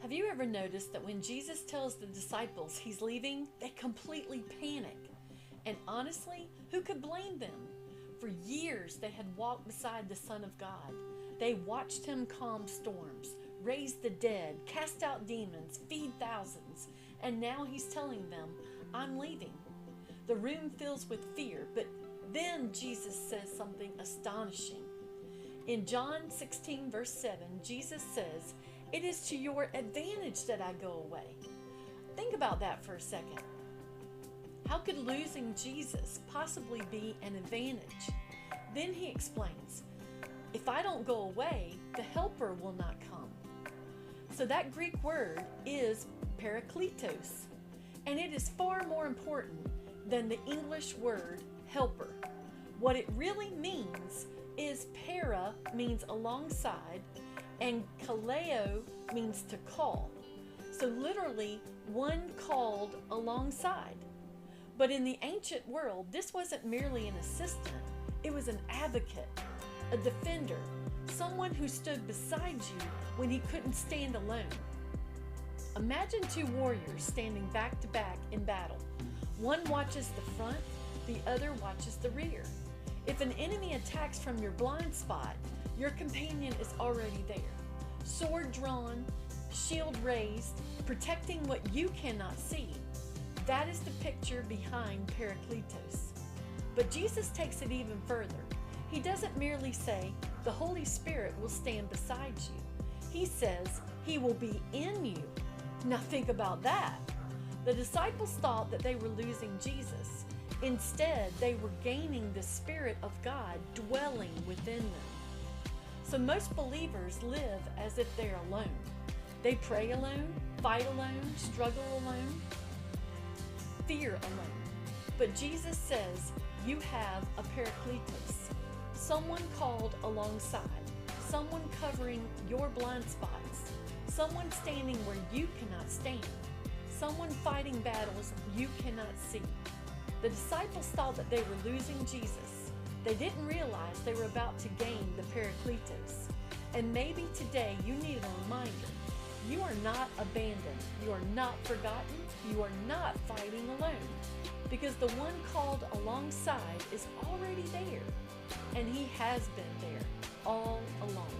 Have you ever noticed that when Jesus tells the disciples he's leaving, they completely panic? And honestly, who could blame them? For years, they had walked beside the Son of God. They watched him calm storms, raise the dead, cast out demons, feed thousands. And now he's telling them, I'm leaving. The room fills with fear, but then Jesus says something astonishing. In John 16, verse 7, Jesus says, "It is to your advantage that I go away." Think about that for a second. How could losing Jesus possibly be an advantage? Then he explains, if I don't go away, the helper will not come. So that Greek word is Parakletos, and it is far more important than the English word helper. What it really means is para means alongside, and kaleo means to call. So literally, one called alongside. But in the ancient world, this wasn't merely an assistant. It was an advocate, a defender, someone who stood beside you when he couldn't stand alone. Imagine two warriors standing back to back in battle. One watches the front, the other watches the rear. If an enemy attacks from your blind spot, your companion is already there. Sword drawn, shield raised, protecting what you cannot see. That is the picture behind Parakletos. But Jesus takes it even further. He doesn't merely say, the Holy Spirit will stand beside you. He says, He will be in you. Now think about that. The disciples thought that they were losing Jesus. Instead, they were gaining the Spirit of God dwelling within them. So most believers live as if they're alone. They pray alone, fight alone, struggle alone, fear alone. But Jesus says you have a Parakletos, someone called alongside, someone covering your blind spots, someone standing where you cannot stand, someone fighting battles you cannot see. The disciples thought that they were losing Jesus. They didn't realize they were about to gain the Parakletos. And maybe today you need a reminder. You are not abandoned. You are not forgotten. You are not fighting alone. Because the one called alongside is already there. And he has been there all along.